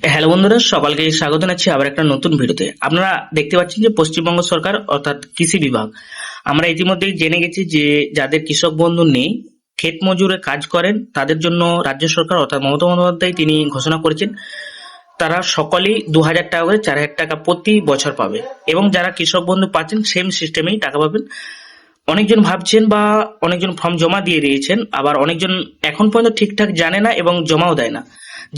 Hello বন্ধুরা, সকালকে স্বাগত জানাচ্ছি আবার একটা নতুন ভিডিওতে। আপনারা দেখতে পাচ্ছেন যে পশ্চিমবঙ্গ সরকার অর্থাৎ কৃষি বিভাগ, আমরা ইতিমধ্যেই জেনে গেছি যে যাদের কৃষক বন্ধু নেই, ক্ষেত মজুরে কাজ করেন, তাদের জন্য রাজ্য সরকার অর্থাৎ মমতা বন্দ্যোপাধ্যায় তিনি ঘোষণা করেছেন তারা সকলেই 2,000 টাকা করে 4,000 টাকা প্রতি বছর পাবে। এবং যারা কৃষক বন্ধু পাচ্ছেন সেম সিস্টেমেই টাকা পাবেন। অনেকজন ভাবছেন বা অনেকজন ফর্ম জমা দিয়ে দিয়েছেন, আবার অনেকজন এখন পর্যন্ত ঠিকঠাক জানে না এবং জমাও দেয় না।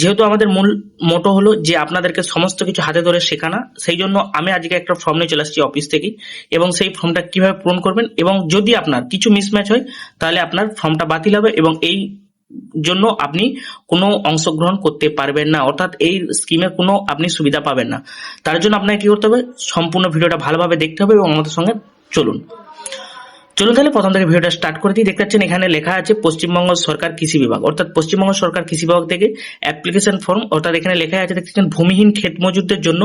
যেহেতু আমাদের মূল মোটো হলো যে আপনাদেরকে সমস্ত কিছু হাতে ধরে শেখানো, সেই জন্য আমি আজকে একটা ফর্ম নিয়ে চলে আসছি অফিস থেকে, এবং সেই ফর্মটা কিভাবে পূরণ করবেন এবং যদি আপনার কিছু মিসম্যাচ হয় তাহলে আপনার ফর্মটা বাতিল হবে এবং এই জন্য আপনি কোনো অংশগ্রহণ করতে পারবেন না, অর্থাৎ এই স্কিমের কোনো আপনি সুবিধা পাবেন না। তার জন্য আপনাকে কি করতে হবে, সম্পূর্ণ ভিডিওটা ভালোভাবে দেখতে হবে এবং আমাদের সঙ্গে চলুন। চলুন তাহলে প্রথম থেকে ভিডিওটা স্টার্ট করে দিই। দেখতে পাচ্ছেন এখানে লেখা আছে পশ্চিমবঙ্গ সরকার কৃষি বিভাগ, অর্থাৎ পশ্চিমবঙ্গ সরকার কৃষি বিভাগ থেকে অ্যাপ্লিকেশন ফর্ম, অর্থাৎ এখানে লেখা আছে দেখছেন ভূমিহীন ক্ষেত মজুরদের জন্য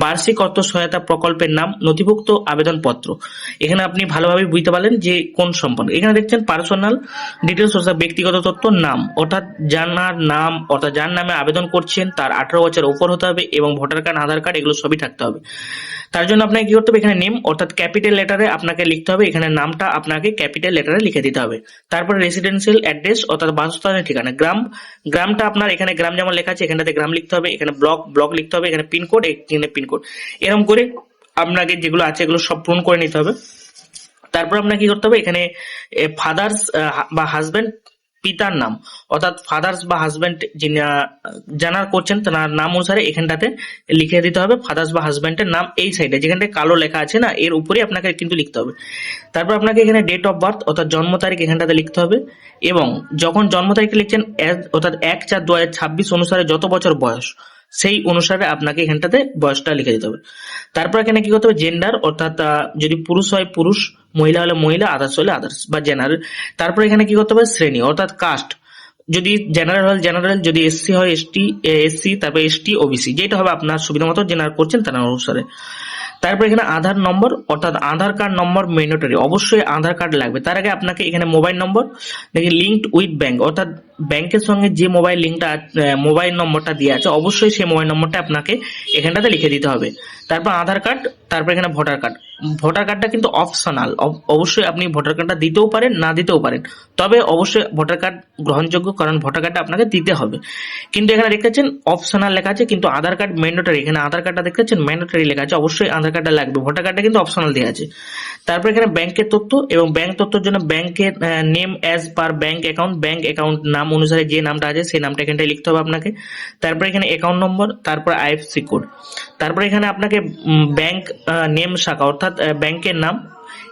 বার্ষিক অর্থ সহায়তা প্রকল্পের নাম, নথিভুক্ত আবেদনপত্র। এখানে আপনি ভালোভাবে বুঝতে পারলেন যে কোন সম্পর্কে। এখানে দেখছেন পার্সোনাল ডিটেলস অর্থাৎ ব্যক্তিগত তথ্য, নাম অর্থাৎ যার নাম অর্থাৎ যার নামে আবেদন করছেন তার 18 বছর উপর হতে হবে এবং ভোটার কার্ড, আধার কার্ড এগুলো সবই থাকতে হবে। তার জন্য আপনাকে কি করতে হবে, এখানে নেম অর্থাৎ ক্যাপিটাল লেটারে আপনাকে লিখতে হবে, এখানে নামটা আপনাকে ক্যাপিটাল লেটারে লিখে দিতে হবে। তারপরে রেসিডেন্সিয়াল অ্যাড্রেস অর্থাৎ বাসস্থানের ঠিকানা, গ্রামটা আপনার এখানে গ্রাম যেমন লেখা আছে এখানটাতে গ্রাম লিখতে হবে, এখানে ব্লক লিখতে হবে, এখানে পিনকোড, এখানে পিনকোড, এরকম করে আপনাকে যেগুলো আছে এগুলো সব পূরণ করে নিতে হবে। তারপর আপনাকে কি করতে হবে, এখানে ফাদার্স বা হাজবেন্ড, পিতার নাম অর্থাৎ ফাদার্স বা হাজবেন্ড যিনি যারা করছেন তার নাম অনুসারে এখানটাতে লিখে দিতে হবে ফাদার্স বা হাজবেন্ডের নাম। এই সাইডে যেখানটা কালো লেখা আছে না, এর উপরে আপনাকে কিন্তু লিখতে হবে। তারপর আপনাকে এখানে ডেট অফ বার্থ অর্থাৎ জন্ম তারিখ এখানটাতে লিখতে হবে, এবং যখন জন্ম তারিখ লিখছেন অর্থাৎ 1/4/2026 অনুসারে যত বছর বয়স সেই অনুসারে আপনাকে এখানটাতে বয়সটা লিখে দিতে হবে। তারপর এখানে কি করতে হবে, জেন্ডার অর্থাৎ যদি পুরুষ হয় পুরুষ, মহিলা হলে মহিলা, আদার্স হলে আদার্স বা জেনারেল। তারপর এখানে কি করতে হবে, শ্রেণী অর্থাৎ কাস্ট, যদি জেনারেল হয় জেনারেল, যদি এসসি হয় এসসি, তারপর এসটি ওবিসি, যেটা হবে আপনার সুবিধা মতো জেনারেল করছেন তার অনুসারে। তারপর এখানে আধার নম্বর অর্থাৎ আধার কার্ড নম্বর ম্যান্ডেটরি, অবশ্যই আধার কার্ড লাগবে। তার আগে আপনাকে এখানে মোবাইল নম্বর দেখি লিঙ্কড উইথ ব্যাংক, অর্থাৎ ব্যাংকের সঙ্গে যে মোবাইল নম্বরটা দিয়ে আছে অবশ্যই সেই মোবাইল নম্বরটা আপনাকে এখানটাতে লিখে দিতে হবে। তারপর আধার কার্ড, তারপর এখানে ভোটার কার্ডটা কিন্তু অপশনাল, অবশ্যই আপনি ভোটার কার্ডটা দিতেও পারেন না দিতেও পারেন, তবে অবশ্যই ভোটার কার্ড গ্রহণযোগ্য, কারণ ভোটার কার্ডটা আপনাকে দিতে হবে। কিন্তু এখানে দেখতে পাচ্ছেন অপশনাল লেখা আছে, কিন্তু আধার কার্ড ম্যান্ডেটরি, এখানে আধার কার্ডটা দেখতে পাচ্ছেন ম্যান্ডেটরি লেখা আছে, অবশ্যই আধার কার্ডটা লাগবে, ভোটার কার্ডটা কিন্তু অপশনাল দেওয়া আছে। তারপর এখানে ব্যাংকের তথ্য, এবং ব্যাংক তথ্যের জন্য ব্যাংকের name as per bank account নাম অনুসারে যে নামটা আছে সেই নামটা এখানটায় লিখতে হবে আপনাকে। তারপর এখানে অ্যাকাউন্ট নম্বর, তারপর আইএফএসসি কোড, তারপর এখানে আপনাকে ব্যাংক নেম শাখা অর্থাৎ ব্যাংকের নাম,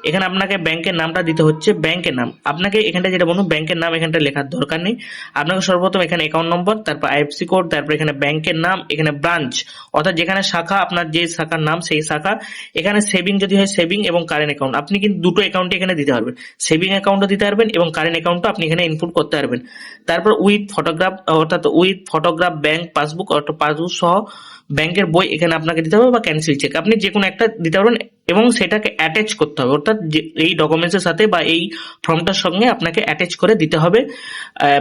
এখানে আপনাকে ব্যাংকের নামটা দিতে হচ্ছে, ব্যাংকের নাম আপনাকে এখানটা যেটা বলুন ব্যাংকের নাম এখানটা লেখার দরকার নেই, আপনাকে সর্বপ্রথম এখানে অ্যাকাউন্ট নম্বর, তারপর আইএফএসসি কোড, তারপর এখানে ব্যাংকের নাম, এখানে ব্রাঞ্চ অর্থাৎ যেখানে শাখা, আপনার যে শাখার নাম সেই শাখা, এখানে সেভিং যদি হয় সেভিং এবং কারেন্ট অ্যাকাউন্ট, আপনি কিন্তু দুটো অ্যাকাউন্টে এখানে দিতে পারবেন, সেভিং অ্যাকাউন্টও দিতে পারবেন এবং কারেন্ট অ্যাকাউন্টও আপনি এখানে ইনপুট করতে পারবেন। তারপর উইথ ফটোগ্রাফ ব্যাংক পাসবুক অর্থাৎ পাসবুক সহ ব্যাংকের বই এখানে আপনাকে দিতে হবে বা ক্যান্সেল চেক, আপনি যে কোনো একটা দিতে পারবেন এবং সেটাকে অ্যাটাচ করতে হবে, অর্থাৎ এই ডকুমেন্টসের সাথে বা এই ফর্মটার সঙ্গে আপনাকে অ্যাটাচ করে দিতে হবে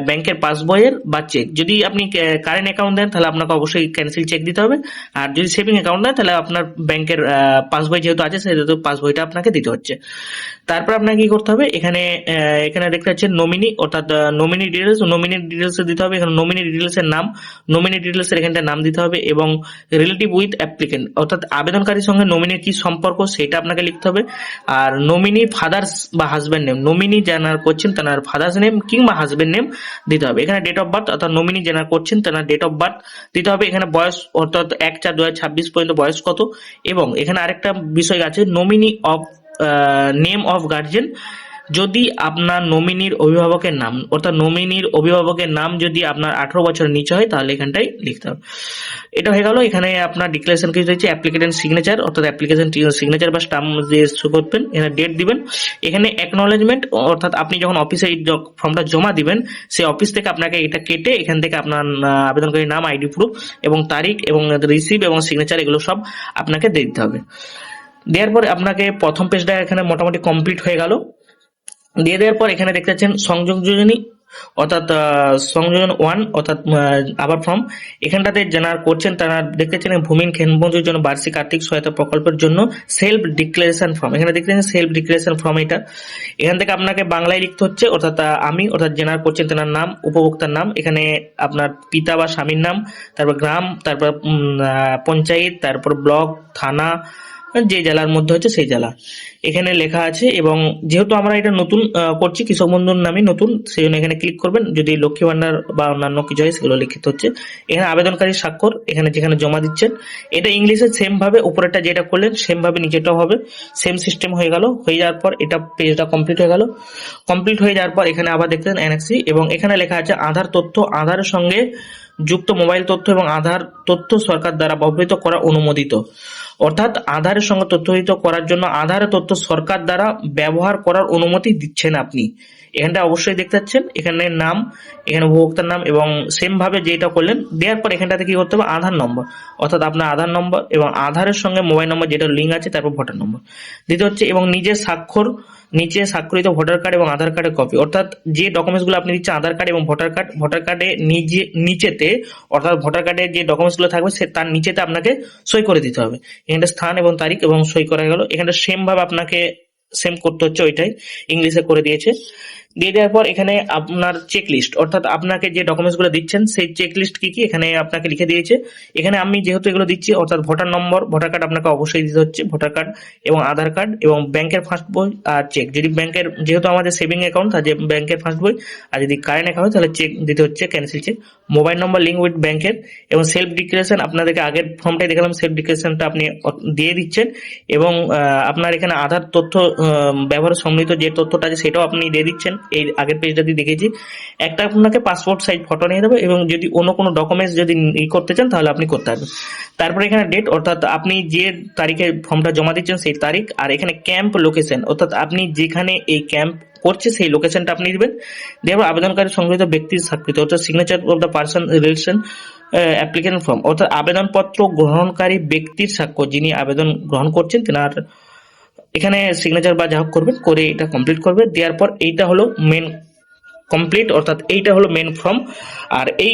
ব্যাংকের পাসবইয়ের বা চেক। যদি আপনি কারেন্ট অ্যাকাউন্ট দেন তাহলে আপনাকে অবশ্যই ক্যান্সেল চেক দিতে হবে, আর যদি সেভিং অ্যাকাউন্ট দেন তাহলে আপনার ব্যাংকের পাসবই যেহেতু আছে সেহেতু পাসবইটা আপনাকে দিতে হচ্ছে। তারপর আপনাকে কি করতে হবে, এখানে দেখতে পাচ্ছেন নমিনি অর্থাৎ নমিনি ডিটেলস দিতে হবে, এখানে নমিনি ডিটেলসের নাম, নমিনি ডিটেলসের এখানটা নাম দিতে হবে, এবং রিলেটিভ উইথ অ্যাপ্লিকেন্ট অর্থাৎ আবেদনকারীর সঙ্গে নমিনির কি সম্পর্ক সেটা আপনাকে লিখতে হবে, আর নমিনি ফাদার্স বা হাজব্যান্ড নেম, নমিনি যারা করছেন তার ফাদার্স নেম কিংবা হাজব্যান্ড নেম দিতে হবে। এখানে ডেট অফ বার্থ অর্থাৎ নমিনি যারা করছেন তার ডেট অফ বার্থ দিতে হবে, এখানে বয়স অর্থাৎ 1/4/2026 পর্যন্ত বয়স কত, এবং এখানে আরেকটা বিষয় আছে nominee of name of guardian, যদি আপনার নমিনির অভিভাবকের নাম অর্থাৎ নমিনির অভিভাবকের নাম যদি আপনার 18 বছরের নিচে হয় তাহলে এখানটাই লিখতে হবে। এটা হয়ে গেল। এখানে আপনার ডিক্লারেশন কি রয়েছে, অ্যাপ্লিকেশন সিগনেচার অর্থাৎ অ্যাপ্লিকেশন সিগনেচার বা স্টাম্প দিয়ে শো করবেন, এখানে ডেট দিবেন, এখানে অ্যাকনলেজমেন্ট অর্থাৎ আপনি যখন অফিসে এই ফর্মটা জমা দিবেন সেই অফিস থেকে আপনাকে এটা কেটে এখান থেকে আপনার আবেদনকারীর নাম, আইডি প্রুফ এবং তারিখ এবং রিসিভ এবং সিগনেচার এগুলো সব আপনাকে দিতে হবে। দেওয়ার পর আপনাকে প্রথম পেজটা এখানে মোটামুটি কমপ্লিট হয়ে গেল। দিয়ে দেওয়ার পর এখানে দেখতে পাচ্ছেন অর্থাৎ সংযোজন 1 অর্থাৎ আবার ফর্ম এখানটাতে যারা করছেন তারা দেখতে পাচ্ছেন ভূমিহীন ক্ষেতমজুরের জন্য বার্ষিক আর্থিক সহায়তা প্রকল্পের জন্য সেলফ ডিক্লারেশন ফর্ম। এখানে দেখতে পাচ্ছেন সেলফ ডিক্লারেশন ফর্ম। এটা এখান থেকে আপনাকে বাংলায় লিখতে হচ্ছে, অর্থাৎ আমি অর্থাৎ যারা করছেন তেনার নাম, উপভোক্তার নাম, এখানে আপনার পিতা বা স্বামীর নাম, তারপর গ্রাম, তারপর পঞ্চায়েত, তারপর ব্লক, থানা, যে জেলার মধ্যে হচ্ছে সেই জেলা এখানে লেখা আছে। এবং যেহেতু আমরা এটা নতুন করছি, কৃষক বন্ধুর নামে নতুন, সেই জন্য এখানে ক্লিক করবেন। যদি লক্ষ্মী ভান্ডার বা অন্যান্য কিছু হয় সেগুলো লিখিত হচ্ছে। এখানে আবেদনকারী স্বাক্ষর, এখানে যেখানে জমা দিচ্ছেন এটা ইংলিশে সেম ভাবে, উপরেরটা যেটা করলেন সেম ভাবে নিচেটাও হবে, সেম সিস্টেম হয়ে গেল। হয়ে যাওয়ার পর এটা পেজটা কমপ্লিট হয়ে গেল। কমপ্লিট হয়ে যাওয়ার পর এখানে আবার দেখতেন এনএক্সি, এবং এখানে লেখা আছে আধার তথ্য, আধারের সঙ্গে যুক্ত মোবাইল তথ্য এবং আধার তথ্য সরকার দ্বারা ব্যবহৃত করা অনুমোদিত। অর্থাৎ আধারের সঙ্গে তথ্যযুক্ত করার জন্য আধারের তথ্য সরকার দ্বারা ব্যবহার করার অনুমতি দিচ্ছেন আপনি। এখানটা অবশ্যই দেখতে পাচ্ছেন, এখানে নাম, এখানে উপভোক্তার নাম, এবং সেম ভাবে যেটা করলেন দেওয়ার পর এখানটাতে কি করতে হবে, আধার নম্বর, অর্থাৎ আপনার আধার নম্বর এবং আধারের সঙ্গে মোবাইল নম্বর যেটা লিঙ্ক আছে, তারপর ভোটার নম্বর দিতে হচ্ছে, এবং নিজের স্বাক্ষর, নিচে স্বাক্ষরিত ভোটার কার্ড এবং আধার কার্ডের কপি। অর্থাৎ যে ডকুমেন্টসগুলো আপনি দিচ্ছেন আধার কার্ড এবং ভোটার কার্ড, ভোটার কার্ডে নিচেতে, অর্থাৎ ভোটার কার্ডে যে ডকুমেন্টসগুলো থাকবে তার নিচেতে আপনাকে সই করে দিতে হবে। এখানটা স্থান এবং তারিখ এবং সই করা গেল। এখানটা সেম ভাবে আপনাকে সেম করতে হচ্ছে, ওইটাই ইংলিশে করে দিয়েছে। দিয়ে দেওয়ার পর এখানে আপনার চেক লিস্ট, অর্থাৎ আপনাকে যে ডকুমেন্টস গুলো দিচ্ছেন সেই চেক লিস্ট কি কি এখানে আপনাকে লিখে দিয়েছে। এখানে আমি যেহেতু এগুলো দিচ্ছি, অর্থাৎ ভোটার নম্বর, ভোটার কার্ড আপনাকে অবশ্যই দিতে হচ্ছে, ভোটার কার্ড এবং আধার কার্ড এবং ব্যাংকের ফার্স্ট বই আর চেক। যদি ব্যাংকের, যেহেতু আমাদের সেভিং অ্যাকাউন্ট, তার যে ব্যাংকের ফার্স্ট বই, আর যদি কারেন্ট অ্যাকাউন্ট তাহলে চেক দিতে হচ্ছে, cancel check. Mobile number link with ব্যাংকের, এবং সেলফ ডিক্লারেশন আপনাদেরকে আগের ফর্মটাই দেখালাম, সেলফ ডিক্লারেশনটা আপনি দিয়ে দিচ্ছেন। এবং আপনার এখানে আধার তথ্য ব্যবহার সম্মিলিত যে তথ্যটা আছে সেটাও আপনি দিয়ে দিচ্ছেন। এই আগের পেজটা দিয়ে দেখেছি। একটা আপনাকে পাসপোর্ট সাইজ ফটো নিয়ে দেবে, এবং যদি অন্য কোনো ডকুমেন্টস যদি করতে চান তাহলে আপনি করতে পারবেন। তারপরে এখানে ডেট, অর্থাৎ আপনি যে তারিখে ফর্মটা জমা দিচ্ছেন সেই তারিখ, আর এখানে ক্যাম্প লোকেশন, অর্থাৎ আপনি যেখানে এই ক্যাম্প করছে সেই লোকেশনটা আপনি দিবেন। দেওয়ার আবেদনকারী সংগঠিত ব্যক্তির স্বাক্ষরিত, অর্থাৎ signature of the person relation application form, অর্থাৎ আবেদনপত্র গ্রহণকারী ব্যক্তির স্বাক্ষর, যিনি আবেদন গ্রহণ করছেন তেনার এখানে সিগনেচার বা যা হোক করবেন, করে এটা কমপ্লিট করবে। দেওয়ার পর এইটা হলো মেন কমপ্লিট, অর্থাৎ এইটা হলো মেন ফর্ম। আর এই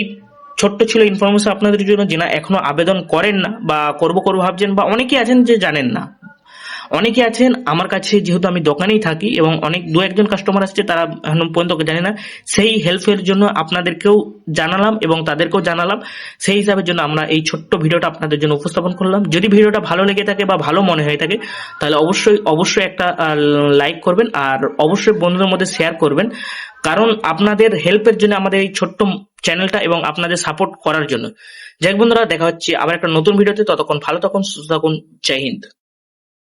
ছোট্ট ছিল ইনফরমেশন আপনাদের জন্য, যারা এখনো আবেদন করেন না বা করবো ভাবছেন, বা অনেকেই আছেন যে জানেন না। অনেকে আছেন আমার কাছে, যেহেতু আমি দোকানেই থাকি এবং অনেক দু একজন কাস্টমার আসছে, তারা এখন পর্যন্ত জানে না। সেই হেল্পের জন্য আপনাদেরকেও জানালাম এবং তাদেরকেও জানালাম। সেই হিসাবের জন্য আমরা এই ছোট্ট ভিডিওটা আপনাদের জন্য উপস্থাপন করলাম। যদি ভিডিওটা ভালো লেগে থাকে বা ভালো মনে হয়ে থাকে তাহলে অবশ্যই একটা লাইক করবেন, আর অবশ্যই বন্ধুদের মধ্যে শেয়ার করবেন, কারণ আপনাদের হেল্পের জন্য আমাদের এই ছোট্ট চ্যানেলটা এবং আপনাদের সাপোর্ট করার জন্য। যাই হোক বন্ধুরা, দেখা হচ্ছে আবার একটা নতুন ভিডিওতে। ততক্ষণ ভালো থাকুন, সুস্থ থাকুন। জয় হিন্দ।